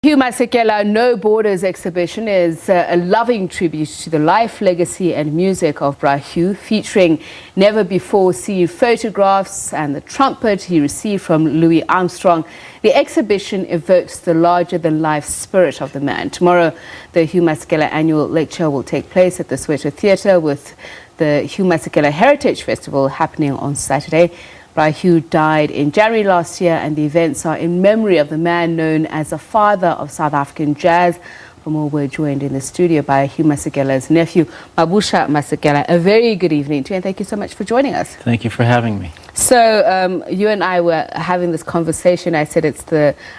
Hugh Masekela No Borders exhibition is a loving tribute to the life, legacy and music of Bra Hugh, featuring never-before-seen photographs and the trumpet he received from Louis Armstrong. The exhibition evokes the larger-than-life spirit of the man. Tomorrow, the Hugh Masekela Annual Lecture will take place at the Soweto Theatre, with the Hugh Masekela Heritage Festival happening on Saturday. Bra Hugh died in January last year, and the events are in memory of the man known as the father of South African jazz. For more, we're joined in the studio by Hugh Masekela's nephew, Mabusha Masekela. A very good evening to you, and thank you so much for joining us. Thank you for having me. So you and I were having this conversation. I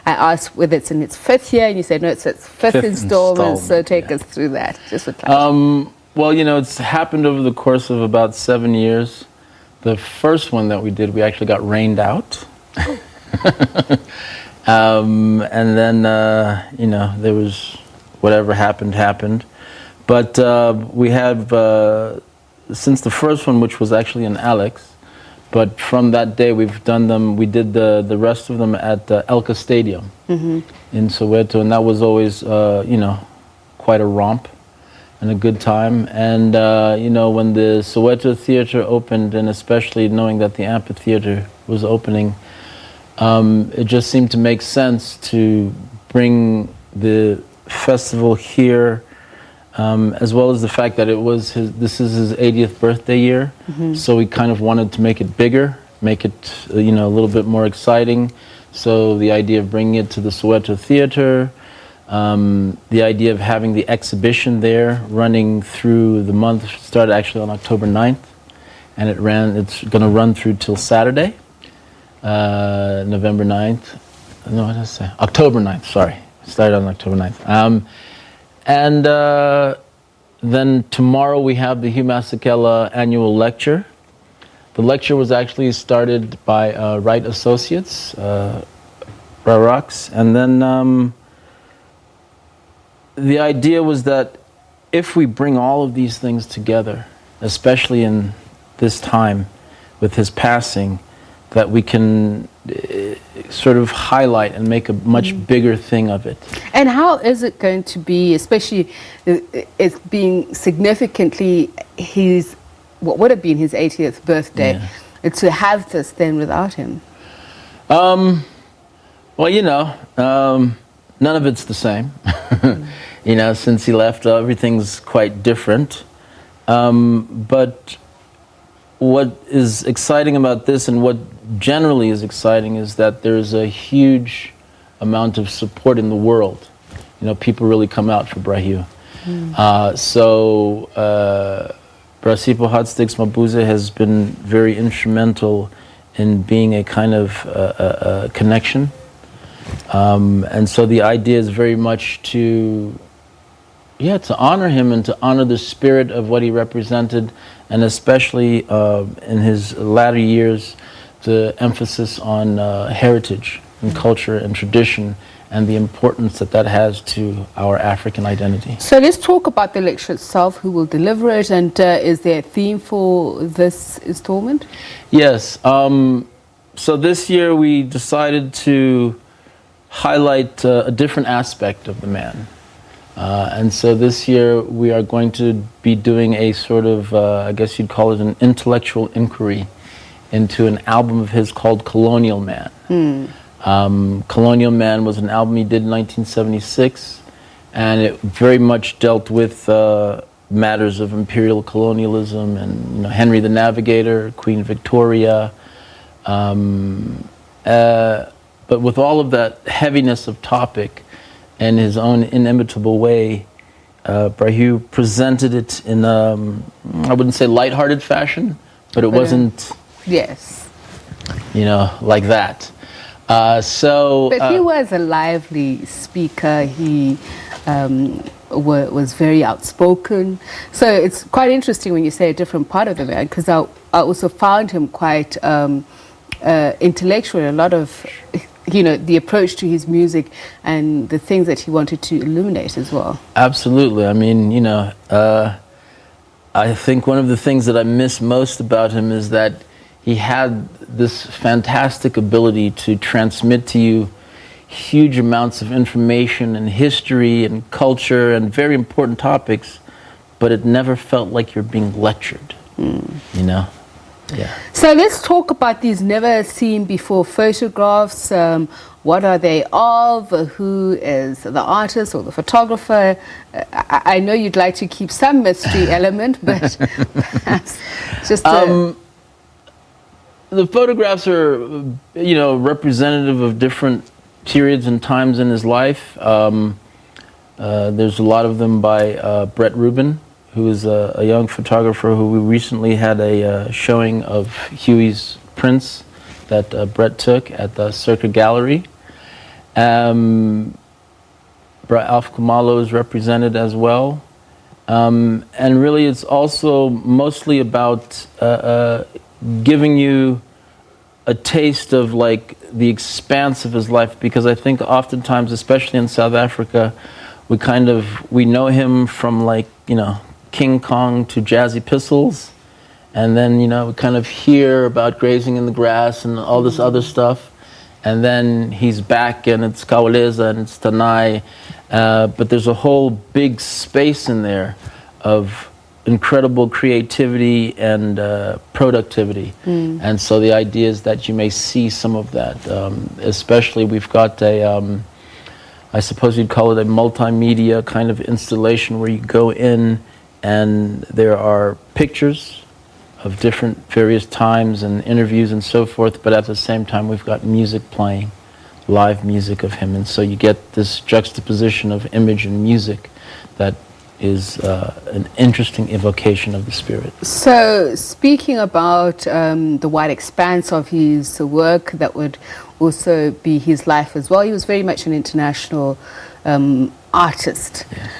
asked whether it's in its fifth year, and you said no, it's its fifth installment. So take us through that. Just with well, you know, it's happened over the course of about 7 years. The first one that we did, we actually got rained out. And then, you know, there was whatever happened. But we have, since the first one, which was actually in Alex, but from that day we've done them, we did the rest of them at Elka Stadium in Soweto, and that was always, you know, quite a romp and a good time. And you know, when the Soweto Theatre opened, and especially knowing that the amphitheater was opening, it just seemed to make sense to bring the festival here, as well as the fact that this is his 80th birthday year. So we kind of wanted to make it bigger, make it you know, a little bit more exciting. So the idea of bringing it to the Soweto Theatre, the idea of having the exhibition there running through the month, started actually on October 9th, and it's going to run through till Saturday, November 9th. No, what did I say? October 9th, sorry. Started on October 9th. And then tomorrow we have the Hugh Masekela Annual Lecture. The lecture was actually started by Wright Associates, Bra Hugh, and then the idea was that if we bring all of these things together, especially in this time with his passing, that we can sort of highlight and make a much bigger thing of it. And how is it going to be, especially it being significantly what would have been his 80th birthday, to have this then without him? Well, you know, none of it's the same. You know, since he left, everything's quite different. But what is exciting about this, and what generally is exciting, is that there's a huge amount of support in the world. You know, people really come out for Bra Hugh. So Brasipo Hotsticks Mabuse has been very instrumental in being a kind of a connection. And so the idea is very much to honor him and to honor the spirit of what he represented, and especially in his latter years, the emphasis on heritage and culture and tradition, and the importance that has to our African identity. So let's talk about the lecture itself. Who will deliver it, and is there a theme for this installment? Yes. So this year we decided to highlight a different aspect of the man. And so this year we are going to be doing a sort of, I guess you'd call it an intellectual inquiry into an album of his called Colonial Man. Colonial Man was an album he did in 1976, and it very much dealt with matters of imperial colonialism and, you know, Henry the Navigator, Queen Victoria, but with all of that heaviness of topic, in his own inimitable way, Bra Hugh presented it in, I wouldn't say lighthearted fashion, but it wasn't, you know, like that. But he was a lively speaker. He was very outspoken. So it's quite interesting when you say a different part of the man, because I also found him quite intellectual. A lot of, you know, the approach to his music and the things that he wanted to illuminate as well. Absolutely. I mean, you know, I think one of the things that I miss most about him is that he had this fantastic ability to transmit to you huge amounts of information and history and culture and very important topics, but it never felt like you're being lectured, you know? Yeah. So let's talk about these never seen before photographs. What are they of? Who is the artist or the photographer? I know you'd like to keep some mystery element, but perhaps just the photographs are, you know, representative of different periods and times in his life. There's a lot of them by Brett Rubin, who is a young photographer who we recently had a showing of Huey's prints that Brett took at the Circa Gallery. Bra Hugh is represented as well. And really it's also mostly about giving you a taste of like the expanse of his life, because I think oftentimes, especially in South Africa, we know him from, like, you know, King Kong to Jazzy Pistols, and then, you know, we kind of hear about grazing in the grass and all this other stuff, and then he's back and it's Kawaleza and it's Tanai, but there's a whole big space in there of incredible creativity and productivity. And so the idea is that you may see some of that. Especially we've got a, I suppose you'd call it a multimedia kind of installation where you go in and there are pictures of different various times and interviews and so forth, but at the same time we've got music playing, live music of him. And so you get this juxtaposition of image and music that is an interesting evocation of the spirit. So, speaking about the wide expanse of his work, that would also be his life as well. He was very much an international artist. Yes.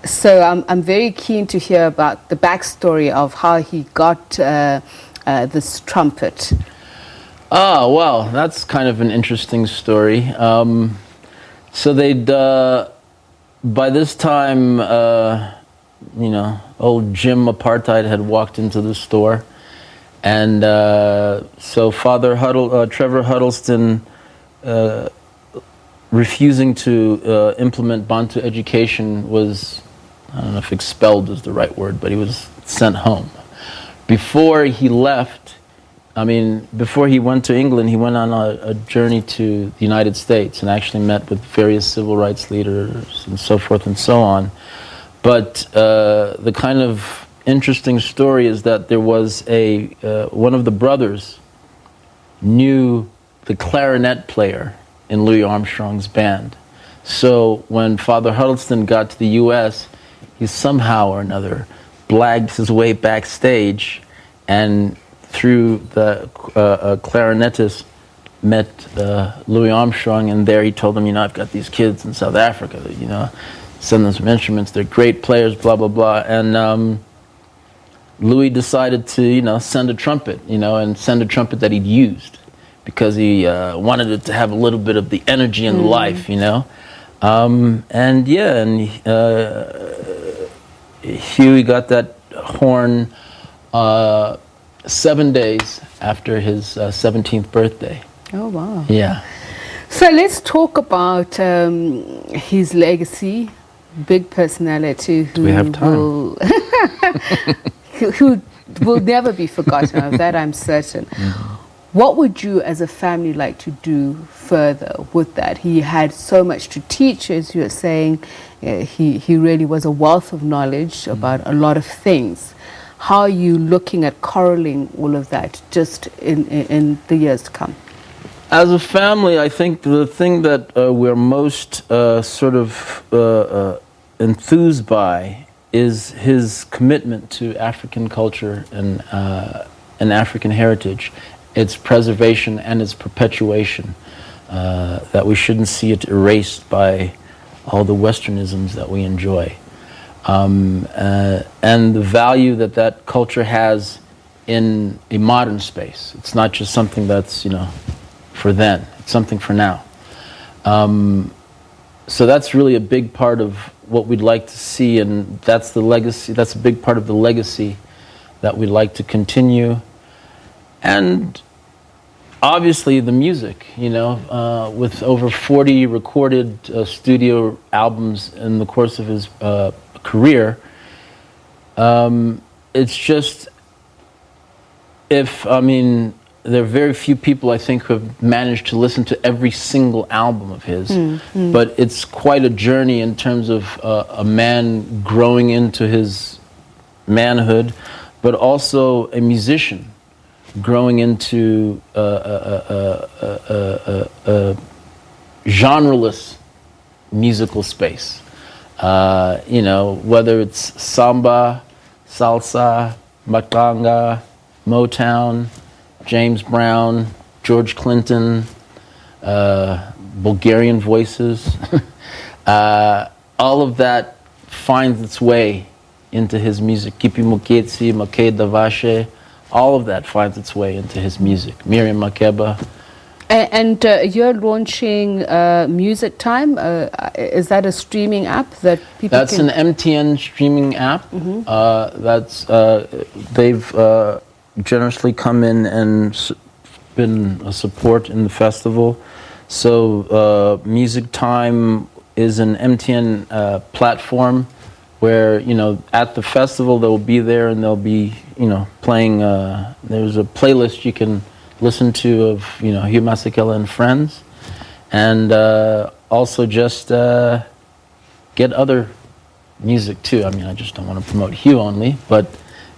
So, I'm very keen to hear about the backstory of how he got this trumpet. Ah, well, that's kind of an interesting story. So they'd... by this time, you know, old Jim Apartheid had walked into the store, and so Father Trevor Huddleston, refusing to implement Bantu education, was, I don't know if expelled is the right word, but he was sent home. Before he left, I mean, before he went to England, he went on a journey to the United States and actually met with various civil rights leaders and so forth and so on. But the kind of interesting story is that there was one of the brothers knew the clarinet player in Louis Armstrong's band. So when Father Huddleston got to the U.S., he somehow or another blagged his way backstage and through the clarinetist met Louis Armstrong, and there he told him, you know, I've got these kids in South Africa, you know, send them some instruments, they're great players, blah, blah, blah. And Louis decided to, you know, send a trumpet, you know, and send a trumpet that he'd used, because he wanted it to have a little bit of the energy and life, you know. And yeah, and Huey got that horn 7 days after his 17th birthday. Oh, wow. Yeah. So let's talk about his legacy, big personality who we have time? will who will never be forgotten. Of that I'm certain. What would you as a family like to do further with that? He had so much to teach, as you were saying. He really was a wealth of knowledge about a lot of things. How are you looking at correlating all of that just in the years to come? As a family, I think the thing that we're most sort of enthused by is his commitment to African culture and African heritage, its preservation and its perpetuation, that we shouldn't see it erased by all the Westernisms that we enjoy. And the value that that culture has in a modern space. It's not just something that's, you know, for then. It's something for now. So that's really a big part of what we'd like to see, and that's the legacy. That's a big part of the legacy that we'd like to continue. And obviously the music, you know, with over 40 recorded studio albums in the course of his career. It's just, I mean, there are very few people, I think, who have managed to listen to every single album of his. But it's quite a journey in terms of a man growing into his manhood, but also a musician growing into a genreless musical space. You know, whether it's samba, salsa, matanga, Motown, James Brown, George Clinton, Bulgarian voices, all of that finds its way into his music. Kipi Muketsi, Makei Davashe, all of that finds its way into his music. Miriam Makeba. And you're launching Music Time. Is that a streaming app that people That's an MTN streaming app. They've generously come in and been a support in the festival. So Music Time is an MTN platform where, you know, at the festival they'll be there and they'll be, you know, playing, there's a playlist you can listen to of, you know, Hugh Masekela and friends, and also just get other music too. I mean, I just don't want to promote Hugh only, but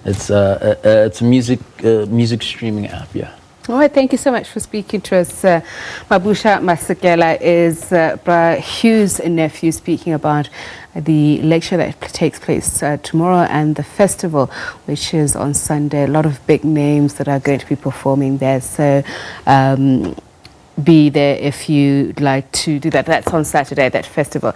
it's a music streaming app, yeah. All right, thank you so much for speaking to us. Mabusha Masekela is Bra Hugh's nephew, speaking about the lecture that takes place tomorrow and the festival, which is on Sunday. A lot of big names that are going to be performing there. So be there if you'd like to do that. That's on Saturday, that festival.